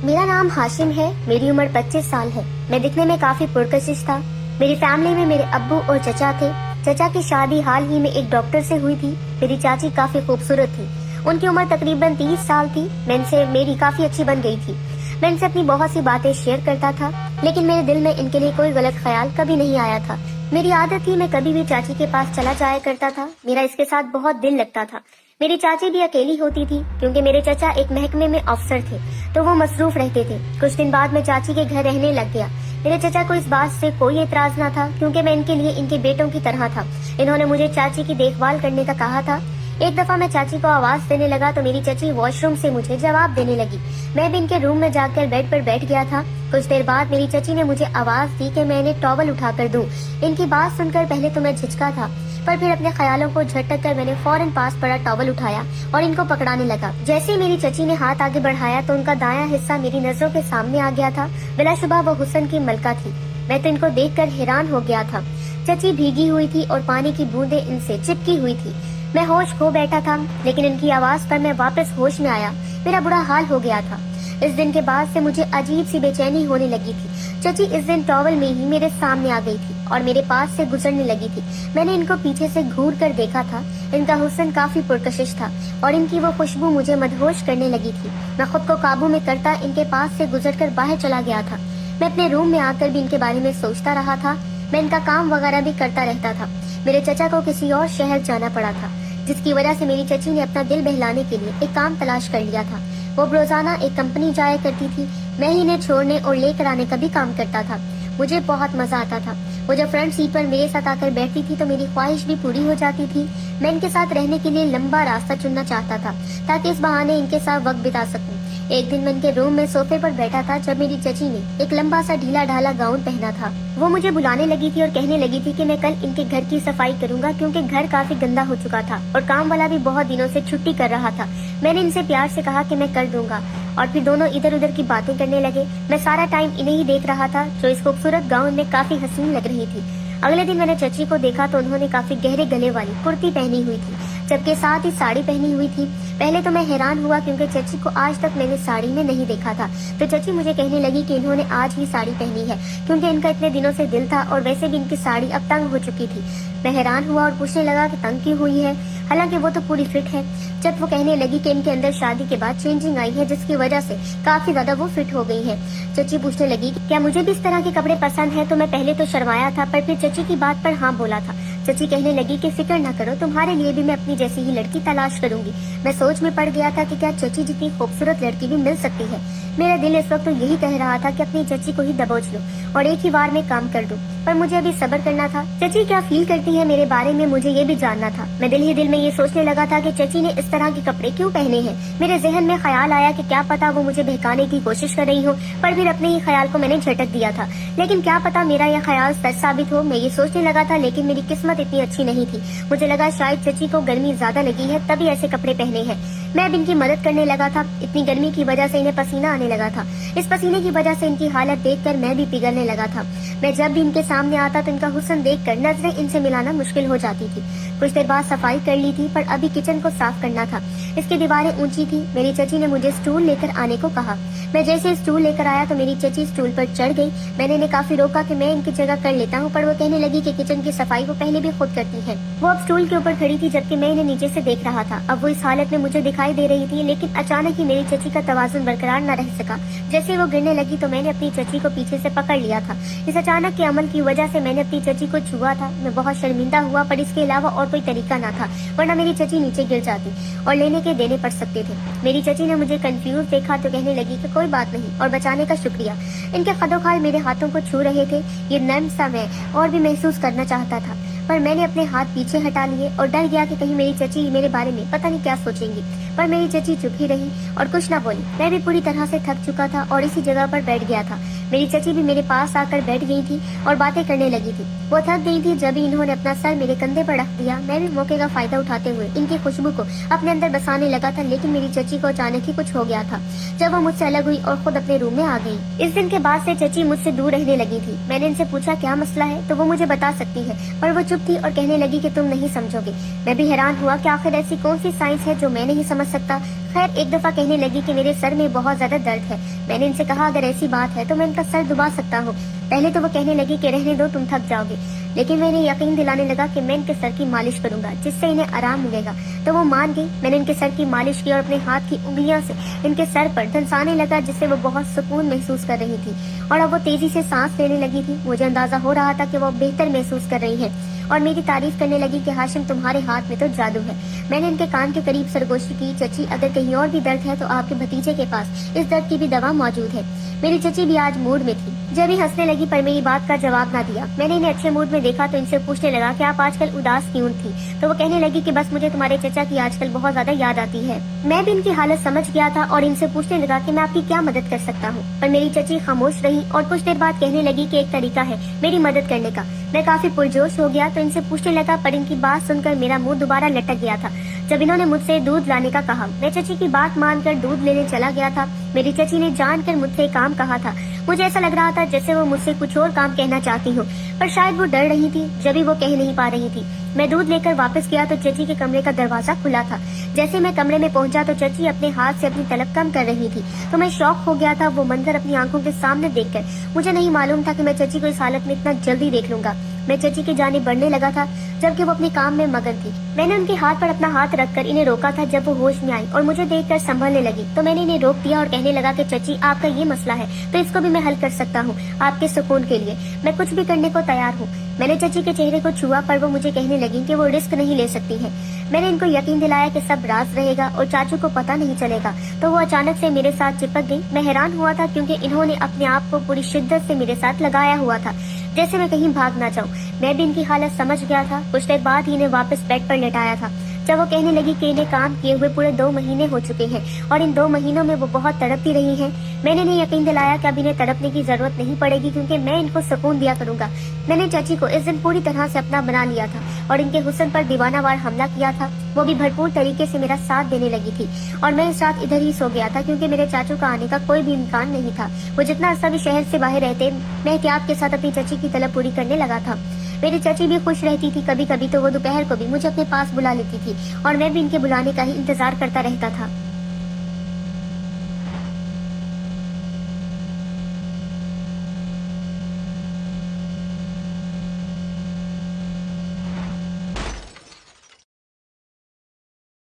मेरा नाम हाशिम है। मेरी उम्र 25 साल है। मैं दिखने में काफी पुरकशिश था। मेरी फैमिली में मेरे अब्बू और चचा थे। चचा की शादी हाल ही में एक डॉक्टर से हुई थी। मेरी चाची काफी खूबसूरत थी। उनकी उम्र तकरीबन 30 साल थी। मैं इनसे मेरी काफी अच्छी बन गई थी। मैं इनसे अपनी बहुत सी बातें शेयर करता था, लेकिन मेरे दिल में इनके लिए कोई गलत ख्याल कभी नहीं आया था। मेरी आदत थी, मैं कभी भी चाची के पास चला जाया करता था। मेरा इसके साथ बहुत दिल लगता था। मेरी चाची भी अकेली होती थी क्योंकि मेरे चचा एक महकमे में अफसर थे, तो वो मसरूफ रहते थे। कुछ दिन बाद मैं चाची के घर रहने लग गया। मेरे चचा को इस बात से कोई एतराज न था क्योंकि मैं इनके लिए इनके बेटों की तरह था। इन्होंने मुझे चाची की देखभाल करने का कहा था। एक दफा मैं चाची को आवाज देने लगा तो मेरी चाची वॉशरूम से मुझे जवाब देने लगी। मैं भी इनके रूम में जाकर बेड पर बैठ गया था। कुछ देर बाद मेरी चाची ने मुझे आवाज दी कि मैं इन्हें टॉवल उठाकर दूं। इनकी बात सुनकर पहले तो मैं झिझका था, पर फिर अपने ख्यालों को झटक कर मैंने फौरन पास पड़ा टॉवल उठाया और इनको पकड़ाने लगा। जैसे ही मेरी चाची ने हाथ आगे बढ़ाया तो उनका दायां हिस्सा मेरी नजरों के सामने आ गया था। बिलाशुबा वो हुस्न की मलका थी। मैं तो इनको देखकर हैरान हो गया था। चाची भीगी हुई थी और पानी की बूंदें इनसे चिपकी हुई थी। मैं होश खो बैठा था, लेकिन इनकी आवाज पर मैं वापस होश में आया। मेरा बुरा हाल हो गया था। इस दिन के बाद से मुझे अजीब सी बेचैनी होने लगी थी। चाची इस दिन टॉवल में ही मेरे सामने आ गई थी और मेरे पास से गुजरने लगी थी। मैंने इनको पीछे से घूर कर देखा था। इनका हुस्न काफी पुरकशिश था और इनकी वो खुशबू मुझे मदहोश करने लगी थी। मैं खुद को काबू में करता इनके पास से गुजरकर बाहर चला गया था। मैं अपने रूम में आकर भी इनके बारे में सोचता रहा था। मैं इनका काम वगैरह भी करता रहता था। मेरे चचा को किसी और शहर जाना पड़ा था, जिसकी वजह से मेरी चाची ने अपना दिल बहलाने के लिए एक काम तलाश कर लिया था। वो रोजाना एक कंपनी जाया करती थी। मैं ही इन्हें छोड़ने और लेकर आने का भी काम करता था। मुझे बहुत मजा आता था। वो जब फ्रंट सीट पर मेरे साथ आकर बैठती थी तो मेरी ख्वाहिश भी पूरी हो जाती थी। मैं इनके साथ रहने के लिए लंबा रास्ता चुनना चाहता था ताकि इस बहाने इनके साथ वक्त बिता सकूं। एक दिन मैं इनके रूम में सोफे पर बैठा था जब मेरी चाची ने एक लंबा सा ढीला ढाला गाउन पहना था। वो मुझे बुलाने लगी थी और कहने लगी थी कि मैं कल इनके घर की सफाई करूंगा क्योंकि घर काफी गंदा हो चुका था और काम वाला भी बहुत दिनों से छुट्टी कर रहा था। मैंने इनसे प्यार से कहा कि मैं कर दूंगा और फिर दोनों इधर उधर की बातें करने लगे। मैं सारा टाइम इन्हें ही देख रहा था जो इस खूबसूरत गाउन में काफी हसीन लग रही थी। अगले दिन मैंने चाची को देखा तो उन्होंने काफी गहरे गले वाली कुर्ती पहनी हुई थी, जबकि साथ ही साड़ी पहनी हुई थी। पहले तो मैं हैरान हुआ क्योंकि चाची को आज तक मैंने साड़ी में नहीं देखा था। तो चाची मुझे कहने लगी कि इन्होंने आज ही साड़ी पहनी है क्योंकि इनका इतने दिनों से दिल था और वैसे भी इनकी साड़ी अब तंग हो चुकी थी। मैं हैरान हुआ और पूछने लगा कि तंग क्यों हुई है, हालांकि वो तो पूरी फिट है। जब वो कहने लगी कि इनके अंदर शादी के बाद चेंजिंग आई है जिसकी वजह से काफी ज्यादा वो फिट हो गई है। चाची पूछने लगी कि क्या मुझे भी इस तरह के कपड़े पसंद है, तो मैं पहले तो शर्माया था पर फिर चाची की बात पर हाँ बोला था। चाची कहने लगी कि फिक्र न करो, तुम्हारे लिए भी मैं अपनी जैसी ही लड़की तलाश करूंगी। मैं सोच में पड़ गया था कि क्या चाची जितनी खूबसूरत लड़की भी मिल सकती है। मेरा दिल इस वक्त तो यही कह रहा था कि अपनी चाची को ही दबोच लो और एक ही बार में काम कर दूं, पर मुझे अभी सब्र करना था। चाची क्या फील करती है मेरे बारे में मुझे ये भी जानना था। मैं दिल ही दिल में ये सोचने लगा था कि चाची ने इस तरह के कपड़े क्यों पहने हैं। मेरे जहन में ख्याल आया कि क्या पता वो मुझे बहकाने की कोशिश कर रही हो, पर फिर अपने ही ख्याल को मैंने झटक दिया था। लेकिन क्या पता मेरा यह ख्याल सच साबित हो। मैं ये सोचने लगा था, लेकिन मेरी किस्मत इतनी अच्छी नहीं थी। मुझे लगा शायद चाची को गर्मी ज्यादा लगी है तभी ऐसे कपड़े पहने हैं। मैं अब इनकी मदद करने लगा था। इतनी गर्मी की वजह से इन्हें पसीना आने लगा था। इस पसीने की वजह से इनकी हालत देखकर मैं भी पिघलने लगा था। मैं जब भी इनके सामने आता तो इनका हुस्न देखकर नजरें इनसे मिलाना मुश्किल हो जाती थी। कुछ देर बाद सफाई कर ली थी, पर अभी किचन को साफ करना था। इसकी दीवारें ऊंची थी। मेरी चाची ने मुझे स्टूल लेकर आने को कहा। मैं जैसे स्टूल लेकर आया तो मेरी चाची स्टूल पर चढ़ गई। मैंने इन्हें काफी रोका कि मैं इनकी जगह कर लेता हूँ, पर वो कहने लगी कि किचन की सफाई वो पहले भी खुद करती है। वो अब स्टूल के ऊपर खड़ी थी जबकि मैं इन्हें नीचे से देख रहा था। अब वो इस हालत में मुझे दिखाई दे रही थी, लेकिन अचानक ही मेरी चाची का तवाजुन बरकरार न रह सका। जैसे वो गिरने लगी तो मैंने अपनी चाची को पीछे से पकड़ लिया था। इस अचानक के अमल की वजह से मैंने अपनी चाची को छुआ था। मैं बहुत शर्मिंदा हुआ, पर इसके अलावा और कोई तरीका न था, वरना मेरी चाची नीचे गिर जाती और लेने के देने पड़ सकते थे। मेरी चाची ने मुझे कंफ्यूज देखा तो कहने लगी कि कोई बात नहीं और बचाने का शुक्रिया। इनके खदोखाल मेरे हाथों को छू रहे थे। ये नर्म सा मैं और भी महसूस करना चाहता था, पर मैंने अपने हाथ पीछे हटा लिए और डर गया कि कहीं मेरी चाची मेरे बारे में पता नहीं क्या सोचेंगी। पर मेरी चाची चुप ही रही और कुछ ना बोली। मैं भी पूरी तरह से थक चुका था और इसी जगह पर बैठ गया था। मेरी चाची भी मेरे पास आकर बैठ गई थी और बातें करने लगी थी। वो थक गई थी। जब इन्होंने अपना सर मेरे कंधे पर रख दिया, मैं भी मौके का फायदा उठाते हुए इनकी खुशबू को अपने अंदर बसाने लगा था। लेकिन मेरी चाची को अचानक ही कुछ हो गया था जब वो मुझसे अलग हुई और खुद अपने रूम में आ गई। इस दिन के बाद से चाची मुझसे दूर रहने लगी थी। मैंने इनसे पूछा क्या मसला है, तो वो मुझे बता सकती है, पर वो चुप थी और कहने लगी कि तुम नहीं समझोगे। मैं भी हैरान हुआ कि आखिर ऐसी कौन सी साइंस है जो मैं नहीं समझ सकता। खैर एक दफा कहने लगी कि मेरे सर में बहुत ज्यादा दर्द है। मैंने इनसे कहा अगर ऐसी बात है तो मैं इनका सर दुबा सकता हूँ। पहले तो वो कहने लगी कि रहने दो, तुम थक जाओगे, लेकिन मैंने यकीन दिलाने लगा कि मैं इनके सर की मालिश करूंगा जिससे इन्हें आराम मिलेगा। तो वो मान गई। मैंने इनके सर की मालिश की और अपने हाथ की उंगलियां से इनके सर पर धंसाने लगा जिससे वो बहुत सुकून महसूस कर रही थी और अब वो तेजी से सांस लेने लगी थी। मुझे अंदाजा हो रहा था कि वो बेहतर महसूस कर रही है और मेरी तारीफ करने लगी कि हाशिम तुम्हारे हाथ में तो जादू है। मैंने इनके कान के करीब सरगोशी की, चची अगर कहीं और भी दर्द है तो आपके भतीजे के पास इस दर्द की भी दवा मौजूद है। मेरी चची भी आज मूड में थी। जब ही हंसने लगी पर मेरी बात का जवाब ना दिया। मैंने इन्हें अच्छे मूड में देखा तो इनसे पूछने लगा कि आप आजकल उदास क्यों थी। तो वो कहने लगी कि बस मुझे तुम्हारे चचा की आजकल बहुत ज्यादा याद आती है। मैं भी इनकी हालत समझ गया था और इनसे पूछने लगा कि मैं आपकी क्या मदद कर सकता हूँ, पर मेरी चची खामोश रही और कुछ देर बाद कहने लगी कि एक तरीका है मेरी मदद करने का। मैं काफी पुरजोश हो गया तो इनसे पूछने लगा, पर इनकी बात सुनकर मेरा मुंह दोबारा लटक गया था जब इन्होंने मुझसे दूध लाने का कहा। मैं चची की बात मानकर दूध लेने चला गया था। मेरी चची ने जानकर मुझसे काम कहा था। मुझे ऐसा लग रहा था जैसे वो मुझसे कुछ और काम कहना चाहती हो, पर शायद वो डर रही थी जब भी वो कह नहीं पा रही थी। मैं दूध लेकर वापस गया तो चची के कमरे का दरवाजा खुला था। जैसे मैं कमरे में पहुंचा तो चची अपने हाथ से अपनी तलब कम कर रही थी तो मैं शॉक हो गया था वो मंजर अपनी आंखों के सामने देखकर। मुझे नहीं मालूम था कि मैं चची को इस हालत में इतना जल्दी देख लूंगा। मैं चची की जानिब बढ़ने लगा था जबकि वो अपने काम में मगन थी। मैंने उनके हाथ पर अपना हाथ रखकर इन्हें रोका था जब वो होश में आई और मुझे देखकर संभलने लगी तो मैंने इन्हें रोक दिया और कहने लगा कि चची आपका ये मसला है तो इसको भी मैं हल कर सकता हूँ आपके सुकून के लिए। मैं कुछ भी करने को तैयार हूँ। मैंने चची के चेहरे को छुआ पर वो मुझे कहने लगी कि वो रिस्क नहीं ले सकती है। मैंने इनको यकीन दिलाया कि सब राज रहेगा और चाचू को पता नहीं चलेगा तो वो अचानक से मेरे साथ चिपक गई। मैं हैरान हुआ था क्योंकि इन्होंने अपने आप को पूरी शिद्दत से मेरे साथ लगाया हुआ था जैसे मैं कहीं भाग ना जाऊं। मैं भी इनकी हालत समझ गया था। कुछ देर बाद ही इन्हें वापस बेड पर लेटाया था जब वो कहने लगी कि इन्हें काम किए हुए पूरे 2 महीने हो चुके हैं और इन 2 महीनों में वो बहुत तड़पती रही हैं। मैंने इन्हें यकीन दिलाया कि अब इन्हें तड़पने की जरूरत नहीं पड़ेगी क्योंकि मैं इनको सुकून दिया करूंगा। मैंने चाची को इस दिन पूरी तरह से अपना बना लिया था और इनके हुस्न पर दीवानावार हमला किया था। वो भी भरपूर तरीके से मेरा साथ देने लगी थी और मैं इस रात इधर ही सो गया था क्योंकि मेरे चाचू का आने का कोई भी इम्कान नहीं था। वो जितना अरसा भी शहर से बाहर रहते मैं एहतियात के साथ अपनी चाची की तलब पूरी करने लगा था। मेरी चाची भी खुश रहती थी। कभी कभी तो वो दोपहर को भी मुझे अपने पास बुला लेती थी और मैं भी इनके बुलाने का ही इंतजार करता रहता था।